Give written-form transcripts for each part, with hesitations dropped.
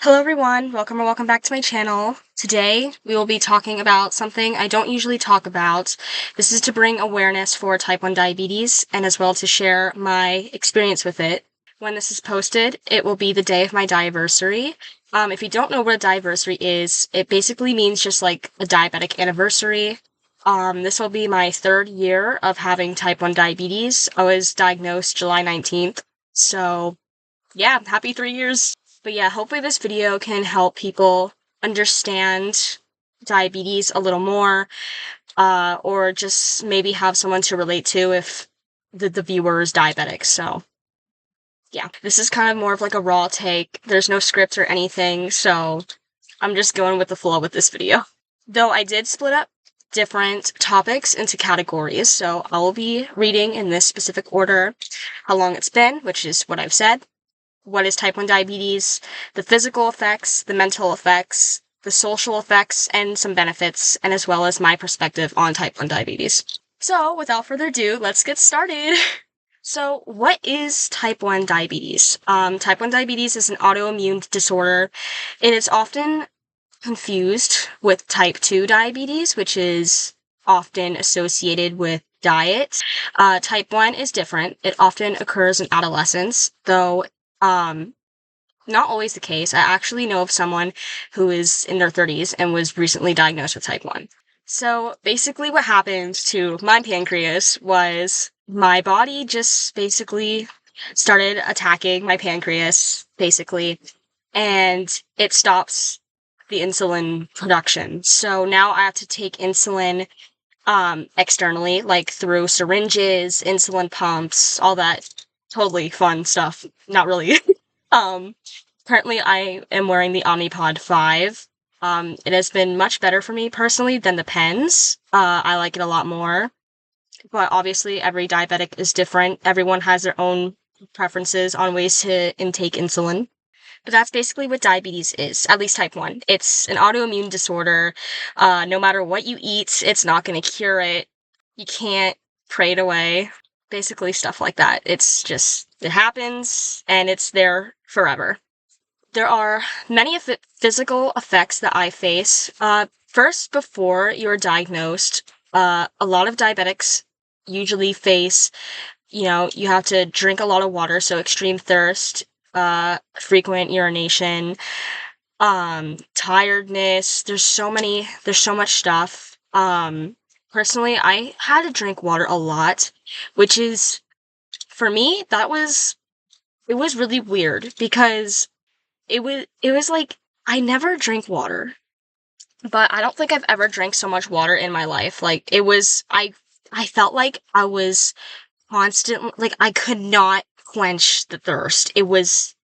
Hello everyone, welcome back to my channel. Today we will be talking about something I don't usually talk about. This is to bring awareness for type 1 diabetes and as well to share my experience with it. When this is posted, it will be the day of my diaversary. If you don't know what a diaversary is, it basically means just like a diabetic anniversary. This will be my 3rd year of having type 1 diabetes. I was diagnosed July 19th, so yeah, happy 3 years. But yeah, hopefully this video can help people understand diabetes a little more, or just maybe have someone to relate to if the viewer is diabetic. So yeah, this is kind of more of like a raw take. There's no script or anything, so I'm just going with the flow with this video. Though I did split up different topics into categories, so I will be reading in this specific order how long it's been, which is what I've said. What is type 1 diabetes, the physical effects, the mental effects, the social effects, and some benefits, and as well as my perspective on type 1 diabetes. So, without further ado, let's get started! So, what is type 1 diabetes? Type 1 diabetes is an autoimmune disorder. It is often confused with type 2 diabetes, which is often associated with diet. Type 1 is different. It often occurs in adolescence, though not always the case. I actually know of someone who is in their 30s and was recently diagnosed with type 1. So basically what happened to my pancreas was my body just basically started attacking my pancreas, basically, and it stops the insulin production. So now I have to take insulin externally, like through syringes, insulin pumps, all that totally fun stuff. Not really. Currently I am wearing the Omnipod 5. It has been much better for me personally than the pens. I like it a lot more. But obviously every diabetic is different. Everyone has their own preferences on ways to intake insulin. But that's basically what diabetes is, at least type 1. It's an autoimmune disorder. No matter what you eat, it's not going to cure it. You can't pray it away. Basically stuff like that. It's just, it happens, and it's there forever. There are many physical effects that I face. First, before you're diagnosed, a lot of diabetics usually face, you have to drink a lot of water, so extreme thirst, frequent urination, tiredness. There's so much stuff. Personally, I had to drink water a lot, which is, for me, it was really weird because it was like, I never drink water, but I don't think I've ever drank so much water in my life. Like, I felt like I was constantly, like, I could not quench the thirst. It was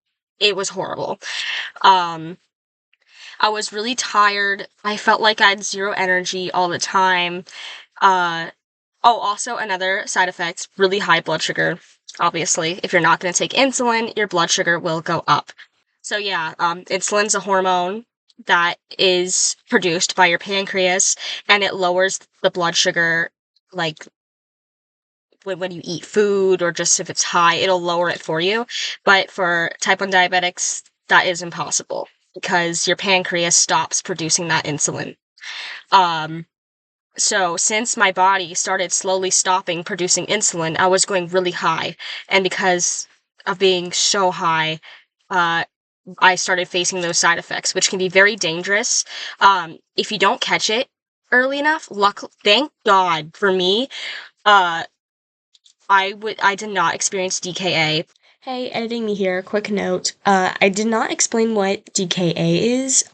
horrible. I was really tired. I felt like I had zero energy all the time. Also another side effect, really high blood sugar. Obviously, if you're not going to take insulin, your blood sugar will go up. So yeah, insulin's a hormone that is produced by your pancreas, and it lowers the blood sugar, like, when you eat food, or just if it's high, it'll lower it for you. But for type 1 diabetics, that is impossible because your pancreas stops producing that insulin. So since my body started slowly stopping producing insulin, I was going really high. And because of being so high, I started facing those side effects, which can be very dangerous. If you don't catch it early enough, thank God for me, I did not experience DKA. Hey, editing me here, quick note. I did not explain what DKA is.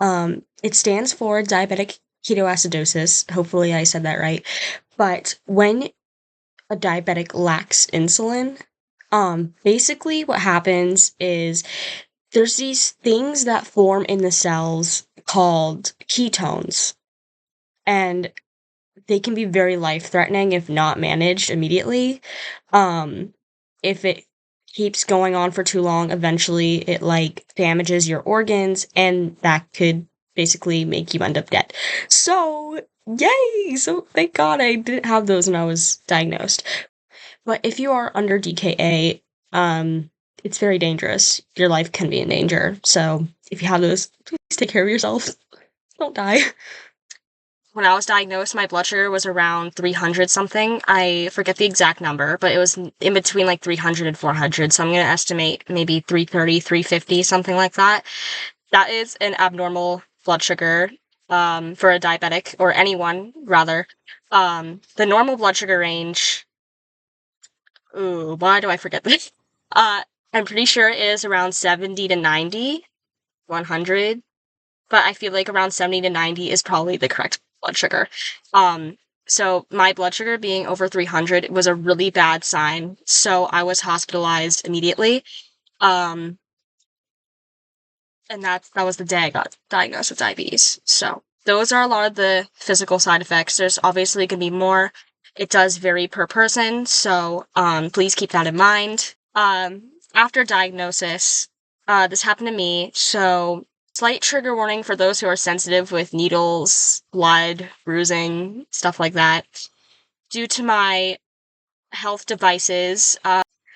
It stands for diabetic ketoacidosis. Hopefully I said that right. But when a diabetic lacks insulin, basically what happens is there's these things that form in the cells called ketones. And they can be very life-threatening if not managed immediately. If it keeps going on for too long, eventually it, like, damages your organs, and that could basically make you end up dead. So, yay! So, thank God I didn't have those when I was diagnosed. But if you are under DKA, it's very dangerous. Your life can be in danger. So, if you have those, please take care of yourself. Don't die. When I was diagnosed, my blood sugar was around 300 something. I forget the exact number, but it was in between like 300 and 400. So I'm going to estimate maybe 330, 350, something like that. That is an abnormal blood sugar for a diabetic, or anyone, rather. The normal blood sugar range, ooh, why do I forget this? I'm pretty sure it is around 70 to 90, 100. But I feel like around 70 to 90 is probably the correct blood sugar. So my blood sugar being over 300 was a really bad sign, so I was hospitalized immediately. And that was the day I got diagnosed with diabetes. So those are a lot of the physical side effects. There's obviously going to be more. It does vary per person, so please keep that in mind. After diagnosis, this happened to me, so slight trigger warning for those who are sensitive with needles, blood, bruising, stuff like that. Due to my health devices,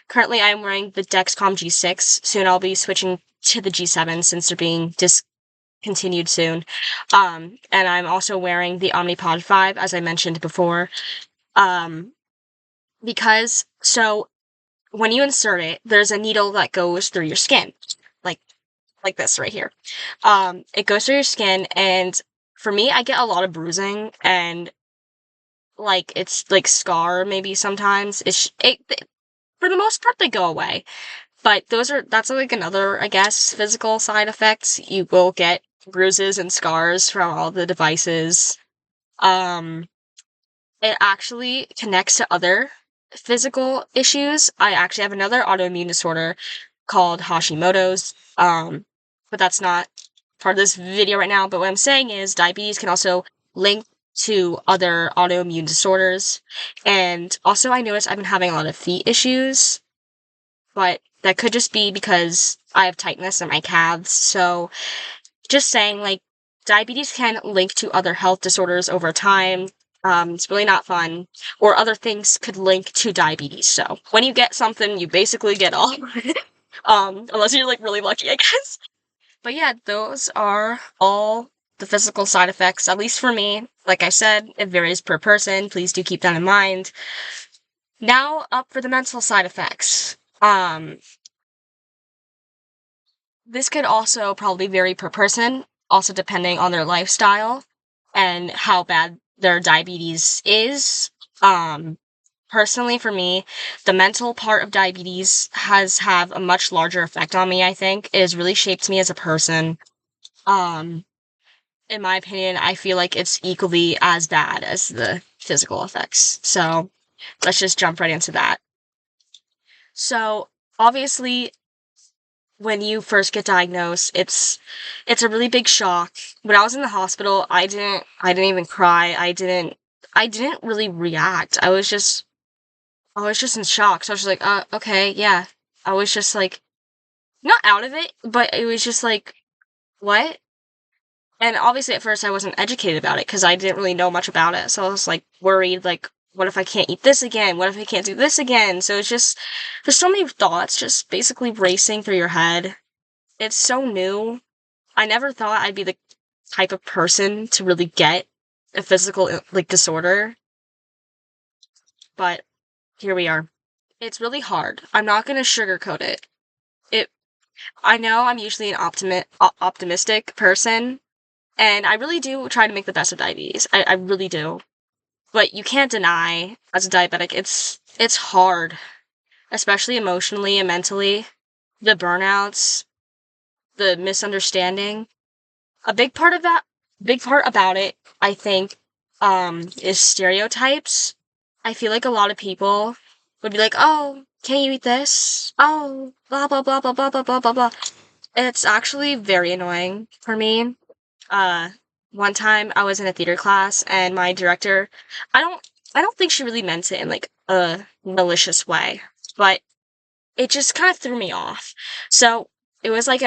currently I'm wearing the Dexcom G6. Soon I'll be switching to the G7 since they're being discontinued soon. And I'm also wearing the Omnipod 5, as I mentioned before. Because, so, when you insert it, there's a needle that goes through your skin. Like this right here. It goes through your skin, and for me, I get a lot of bruising, and like it's like scar maybe sometimes. For the most part they go away, but that's like another, I guess, physical side effects. You will get bruises and scars from all the devices. It actually connects to other physical issues. I actually have another autoimmune disorder called Hashimoto's. But that's not part of this video right now. But what I'm saying is diabetes can also link to other autoimmune disorders. And also I noticed I've been having a lot of feet issues, but that could just be because I have tightness in my calves. So just saying, like, diabetes can link to other health disorders over time. It's really not fun. Or other things could link to diabetes. So when you get something, you basically get all. Unless you're like really lucky, I guess. But yeah, those are all the physical side effects, at least for me. Like I said, it varies per person. Please do keep that in mind. Now, up for the mental side effects. This could also probably vary per person, also depending on their lifestyle and how bad their diabetes is. Personally, for me, the mental part of diabetes has have a much larger effect on me, I think. It has really shaped me as a person. In my opinion, I feel like it's equally as bad as the physical effects. So, let's just jump right into that. So, obviously, when you first get diagnosed, it's a really big shock. When I was in the hospital, I didn't even cry. I didn't really react. I was just in shock. So I was just like, okay, yeah. I was just like, not out of it, but it was just like, what? And obviously at first I wasn't educated about it because I didn't really know much about it. So I was like worried, like, what if I can't eat this again? What if I can't do this again? So it's just, there's so many thoughts just basically racing through your head. It's so new. I never thought I'd be the type of person to really get a physical, like, disorder. But here we are. It's really hard. I'm not gonna sugarcoat it. I know I'm usually an optimistic person, and I really do try to make the best of diabetes. I really do. But you can't deny, as a diabetic, it's hard, especially emotionally and mentally. The burnouts, the misunderstanding. A big part about it, I think, is stereotypes. I feel like a lot of people would be like, oh, can you eat this? Oh, blah, blah, blah, blah, blah, blah, blah, blah, blah. It's actually very annoying for me. Uh, One time I was in a theater class and my director, I don't think she really meant it in like a malicious way, but it just kind of threw me off. So it was like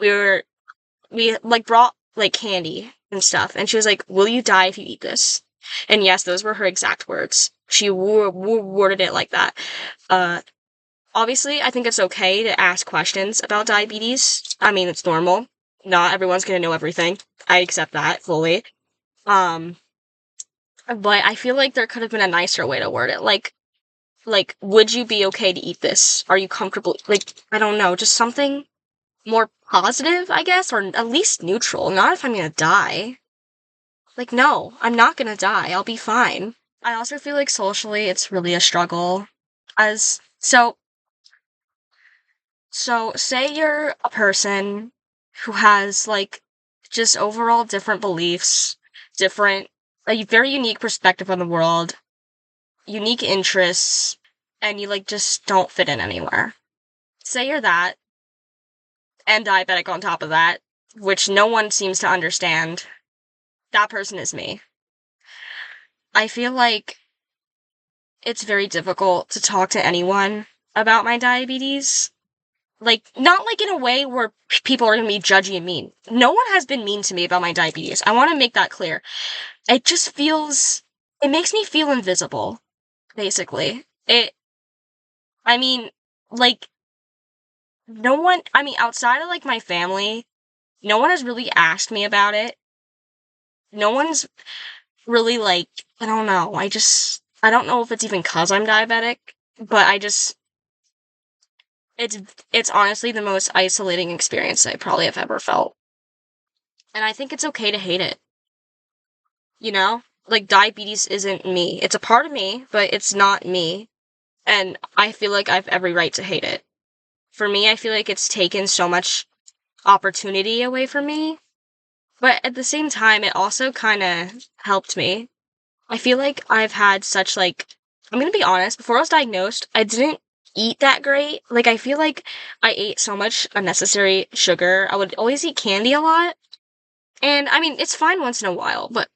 we like brought like candy and stuff, and she was like, "Will you die if you eat this?" And yes, those were her exact words. She worded it like that. Obviously, I think it's okay to ask questions about diabetes. I mean, it's normal. not everyone's gonna know everything. I accept that fully. Um, but I feel like there could have been a nicer way to word it. Like, would you be okay to eat this? Are you comfortable? Like, I don't know, just something more positive, I guess, or at least neutral. Not if I'm gonna die. Like, no, I'm not gonna die. I'll be fine. I also feel like socially it's really a struggle. As so say you're a person who has like just overall different beliefs, different a very unique perspective on the world, unique interests, and you like just don't fit in anywhere. Say you're that, and diabetic on top of that, which no one seems to understand. That person is me. I feel like it's very difficult to talk to anyone about my diabetes. Like, not like in a way where people are gonna be judgy and mean. No one has been mean to me about my diabetes. I want to make that clear. It just feels, it makes me feel invisible, basically. I mean, like, no one, I mean, outside of like my family, no one has really asked me about it. No one's really like, I don't know. I don't know if it's even cause I'm diabetic, but it's honestly the most isolating experience I probably have ever felt. And I think it's okay to hate it. You know? Like, diabetes isn't me. It's a part of me, but it's not me. And I feel like I have every right to hate it. For me, I feel like it's taken so much opportunity away from me. But at the same time, it also kind of helped me. I feel like I've had such, like, I'm gonna be honest, before I was diagnosed, I didn't eat that great. Like, I feel like I ate so much unnecessary sugar. I would always eat candy a lot. And I mean, it's fine once in a while, but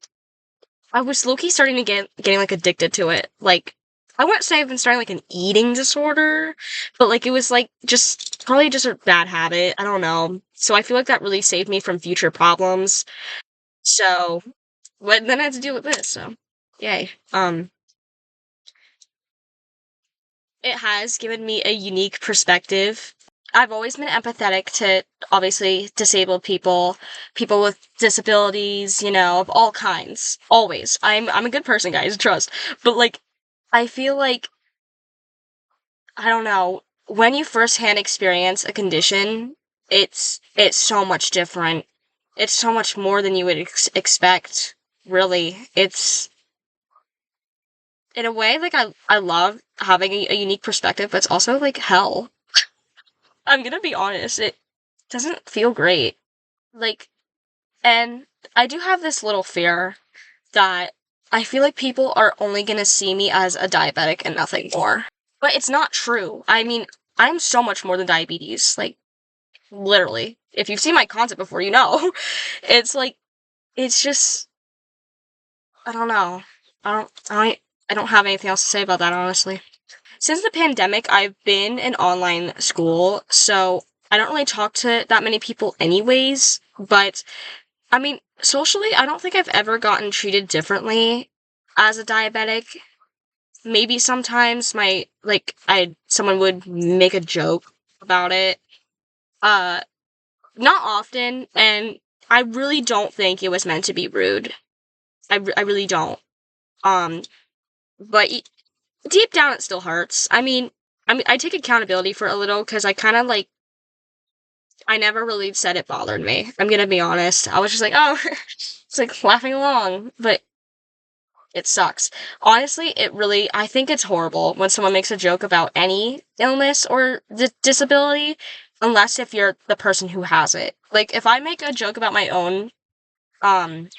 I was low-key starting to getting like addicted to it. Like, I wouldn't say I've been starting like an eating disorder, but like it was like just probably just a bad habit. I don't know. So I feel like that really saved me from future problems. So, but then I had to deal with this. So, yay. It has given me a unique perspective. I've always been empathetic to obviously disabled people, people with disabilities, you know, of all kinds. Always. I'm a good person, guys, trust. But like I feel like I don't know, when you firsthand experience a condition, it's so much different. It's so much more than you would expect, really. It's in a way like I love having a unique perspective, but it's also like hell. I'm gonna be honest, it doesn't feel great. Like, and I do have this little fear that I feel like people are only gonna see me as a diabetic and nothing more. But it's not true. I mean, I'm so much more than diabetes. Like, literally. If you've seen my content before, you know. It's like, it's just, I don't know. I don't have anything else to say about that, honestly. Since the pandemic, I've been in online school, so I don't really talk to that many people anyways, but I mean, socially, I don't think I've ever gotten treated differently as a diabetic. Maybe sometimes someone would make a joke about it. Uh, not often, and I really don't think it was meant to be rude. I really don't. Um, but deep down, it still hurts. I take accountability for it a little because I kind of like I never really said it bothered me. I'm gonna be honest. I was just like, oh, it's like laughing along, but it sucks. Honestly, I think it's horrible when someone makes a joke about any illness or disability, unless if you're the person who has it. Like, if I make a joke about my own,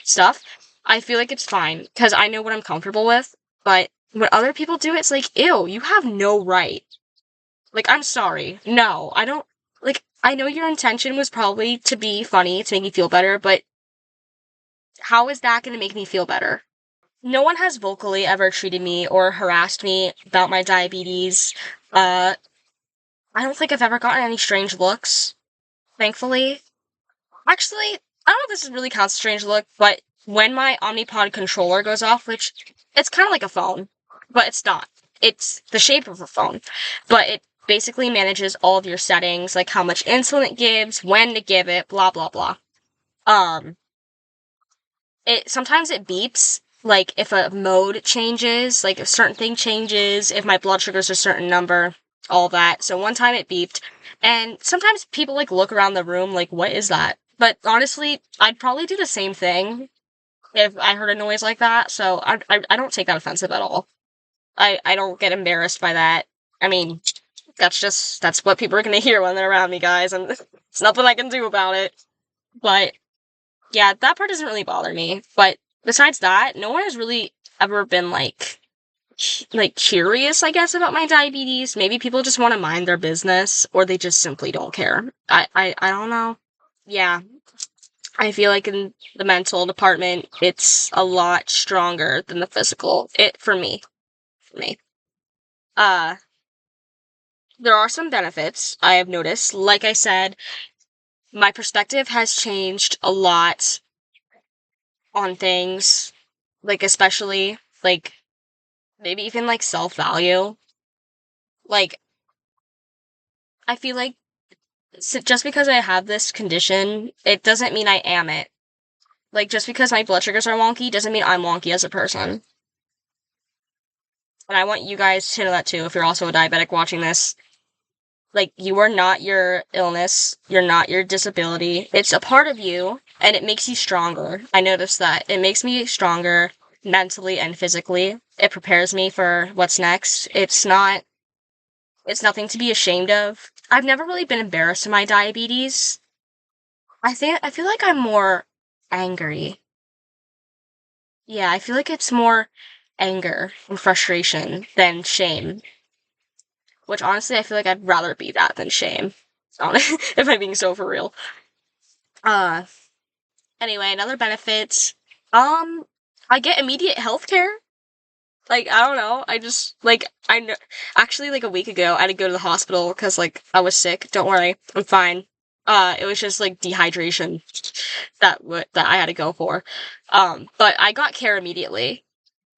stuff, I feel like it's fine, because I know what I'm comfortable with, but when other people do it, it's like, ew, you have no right. Like, I'm sorry. No, I don't, like, I know your intention was probably to be funny, to make me feel better, but how is that gonna make me feel better? No one has vocally ever treated me or harassed me about my diabetes. Uh, I don't think I've ever gotten any strange looks, thankfully. Actually, I don't know if this really counts as a strange look, but when my Omnipod controller goes off, which it's kind of like a phone, but it's not. It's the shape of a phone, but basically manages all of your settings, like how much insulin it gives, when to give it, blah, blah, blah. Sometimes it beeps, like, if a mode changes, like, if a certain thing changes, if my blood sugar's a certain number, all that. So one time it beeped, and sometimes people, like, look around the room, like, what is that? But honestly, I'd probably do the same thing if I heard a noise like that, so I don't take that offensive at all. I don't get embarrassed by that. I mean, that's what people are gonna hear when they're around me, guys, and there's nothing I can do about it. But yeah, that part doesn't really bother me. But besides that, no one has really ever been like curious, I guess, about my diabetes. Maybe people just want to mind their business, or they just simply don't care. I don't know. Yeah, I feel like in the mental department, it's a lot stronger than the physical. For me. Uh, there are some benefits I have noticed. Like I said, my perspective has changed a lot on things, like, especially, like, maybe even, like, self-value. Like, I feel like just because I have this condition, it doesn't mean I am it. Like, just because my blood sugars are wonky doesn't mean I'm wonky as a person. And I want you guys to know that too, if you're also a diabetic watching this. Like, you are not your illness, you're not your disability. It's a part of you, and it makes you stronger. I noticed that. It makes me stronger mentally and physically. It prepares me for what's next. It's nothing to be ashamed of. I've never really been embarrassed of my diabetes. I feel like I'm more angry. Yeah, I feel like it's more anger and frustration than shame. Which honestly, I feel like I'd rather be that than shame. If I'm being so for real. Uh, anyway, another benefit. I get immediate health care. Like, I don't know. I just, like, I know. Actually, like, a week ago, I had to go to the hospital because, like, I was sick. Don't worry. I'm fine. It was just, like, dehydration that I had to go for. But I got care immediately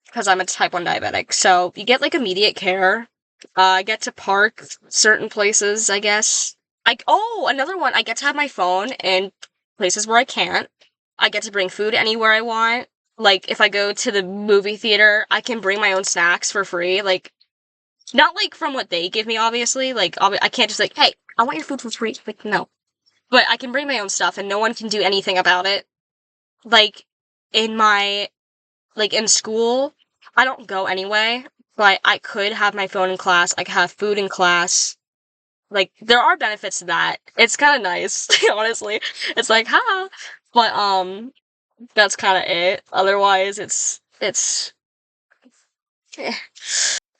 because I'm a type 1 diabetic. So you get, like, immediate care. I get to park certain places, I guess. Another one. I get to have my phone in places where I can't. I get to bring food anywhere I want. Like, if I go to the movie theater, I can bring my own snacks for free. Like, not, like, from what they give me, obviously. Like, I can't just, like, hey, I want your food for free. Like, no. But I can bring my own stuff, and no one can do anything about it. Like, in my, in school, I don't go anyway, but I could have my phone in class. I could have food in class. Like, there are benefits to that. It's kind of nice, honestly. It's like, ha! But, that's kind of it. Otherwise, it's eh.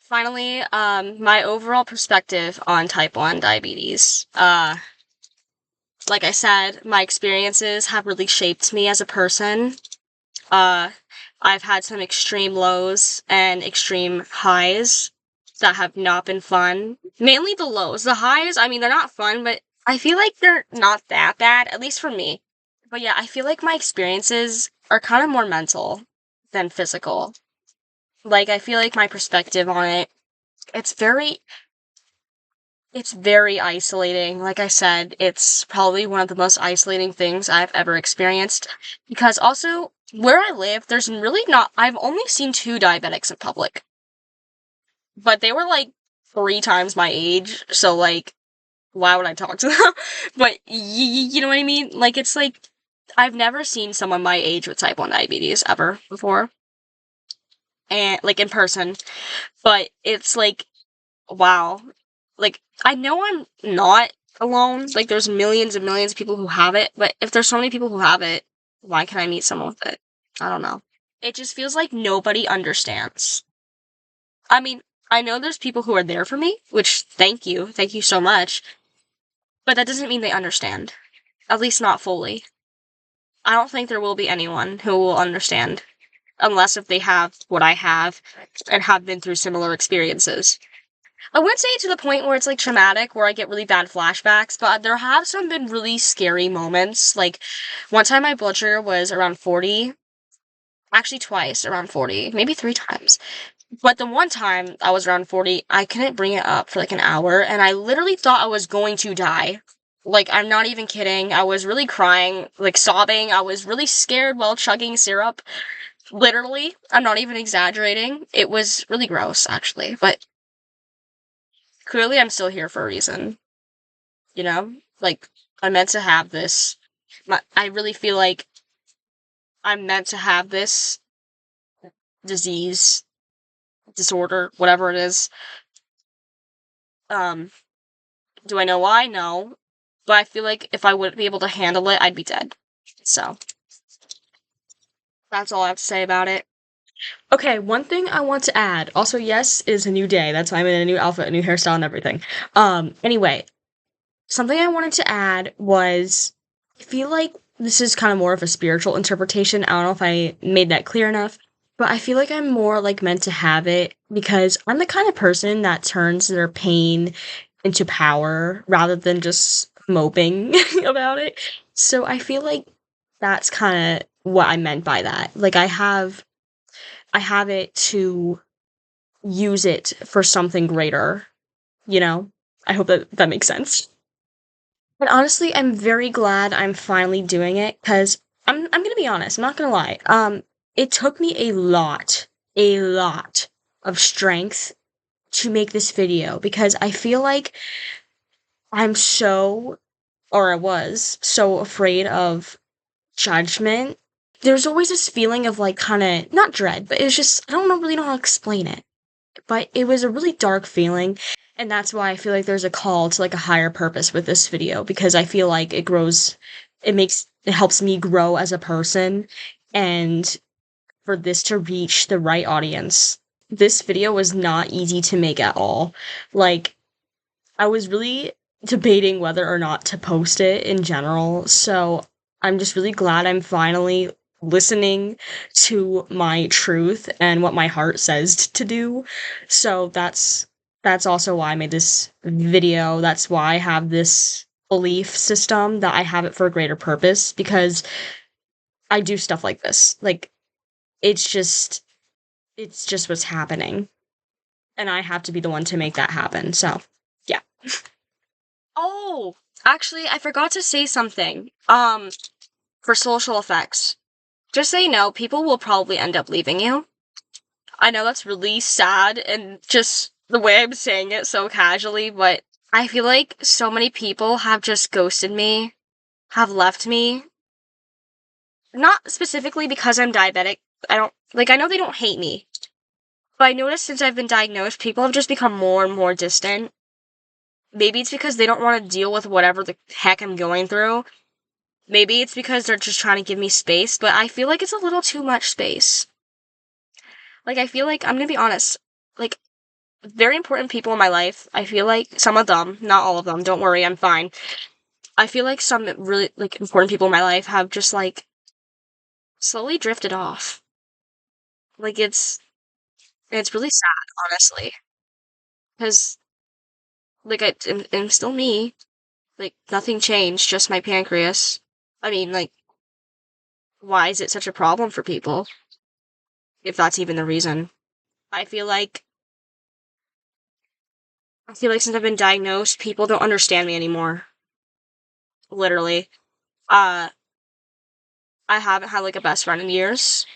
Finally, my overall perspective on type 1 diabetes. Like I said, my experiences have really shaped me as a person. I've had some extreme lows and extreme highs that have not been fun. Mainly the lows. The highs, I mean, they're not fun, but I feel like they're not that bad, at least for me. But yeah, I feel like my experiences are kind of more mental than physical. Like, I feel like my perspective on it, it's very isolating. Like I said, it's probably one of the most isolating things I've ever experienced. Because also, where I live, there's really not, I've only seen 2 diabetics in public. But they were like 3 times my age, so like, why would I talk to them? But you know what I mean? Like, it's like, I've never seen someone my age with type 1 diabetes ever before. And, like, in person. But it's like, wow. Like, I know I'm not alone. Like, there's millions and millions of people who have it, but if there's so many people who have it, why can't I meet someone with it? I don't know. It just feels like nobody understands. I mean, I know there's people who are there for me, which, thank you so much, but that doesn't mean they understand. At least not fully. I don't think there will be anyone who will understand, unless if they have what I have, and have been through similar experiences. I wouldn't say to the point where it's, like, traumatic, where I get really bad flashbacks, but there have some been really scary moments. Like, one time my blood sugar was around 40. Actually, twice around 40. Maybe 3 times. But the one time I was around 40, I couldn't bring it up for like an hour, and I literally thought I was going to die. Like, I'm not even kidding. I was really crying, like sobbing. I was really scared while chugging syrup. Literally, I'm not even exaggerating. It was really gross, actually. But clearly, I'm still here for a reason. You know? Like, I'm meant to have this. I really feel like I'm meant to have this disease, disorder, whatever it is. Do I know why? No. But I feel like if I wouldn't be able to handle it, I'd be dead. So, that's all I have to say about it. Okay, one thing I want to add, also, yes, is a new day. That's why I'm in a new outfit, a new hairstyle, and everything. Anyway, something I wanted to add was, I feel like this is kind of more of a spiritual interpretation. I don't know if I made that clear enough, but I feel like I'm more, like, meant to have it because I'm the kind of person that turns their pain into power rather than just moping about it. So I feel like that's kind of what I meant by that. Like, I have it to use it for something greater, you know? I hope that that makes sense. But honestly, I'm very glad I'm finally doing it because I'm gonna be honest, I'm not gonna lie. It took me a lot of strength to make this video because I feel like I'm so, or I was so afraid of judgment. There's always this feeling of like kind of not dread, but it was just I don't know really know how to explain it. But it was a really dark feeling, and that's why I feel like there's a call to, like, a higher purpose with this video, because I feel like it helps me grow as a person, and for this to reach the right audience. This video was not easy to make at all. Like, I was really debating whether or not to post it in general, so I'm just really glad I'm finally listening to my truth and what my heart says to do. So that's also why I made this video. That's why I have this belief system that I have it for a greater purpose because I do stuff like this. Like it's just it's just what's happening and I have to be the one to make that happen. So, yeah. Oh, actually, I forgot to say something. For social effects. Just so you know, people will probably end up leaving you. I know that's really sad and just the way I'm saying it so casually, but I feel like so many people have just ghosted me, have left me. Not specifically because I'm diabetic. I know they don't hate me. But I noticed since I've been diagnosed, people have just become more and more distant. Maybe it's because they don't want to deal with whatever the heck I'm going through. Maybe it's because they're just trying to give me space, but I feel like it's a little too much space. Like, I feel like, I'm gonna be honest, like, very important people in my life, I feel like some of them, not all of them, don't worry, I'm fine. I feel like some really, like, important people in my life have just, like, slowly drifted off. Like, it's really sad, honestly. Because, like, I'm still me. Like, nothing changed, just my pancreas. I mean, like, why is it such a problem for people? If that's even the reason. I feel like since I've been diagnosed, people don't understand me anymore. Literally. Uh, I haven't had, like, a best friend in years.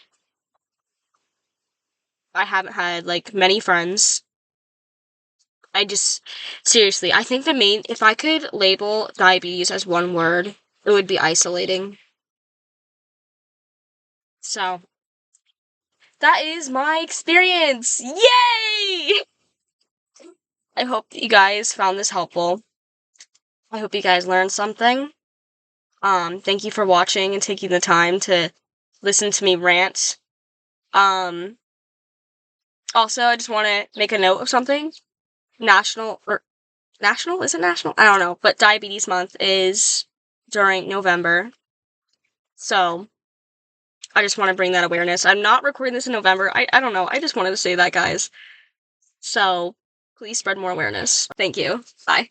I haven't had, like, many friends. Seriously, I think if I could label diabetes as one word, it would be isolating. So, that is my experience! Yay! I hope that you guys found this helpful. I hope you guys learned something. Thank you for watching and taking the time to listen to me rant. Also, I just want to make a note of something. National? Is it national? I don't know. But Diabetes Month is during November. So, I just want to bring that awareness. I'm not recording this in November. I don't know. I just wanted to say that, guys. So, please spread more awareness. Thank you. Bye.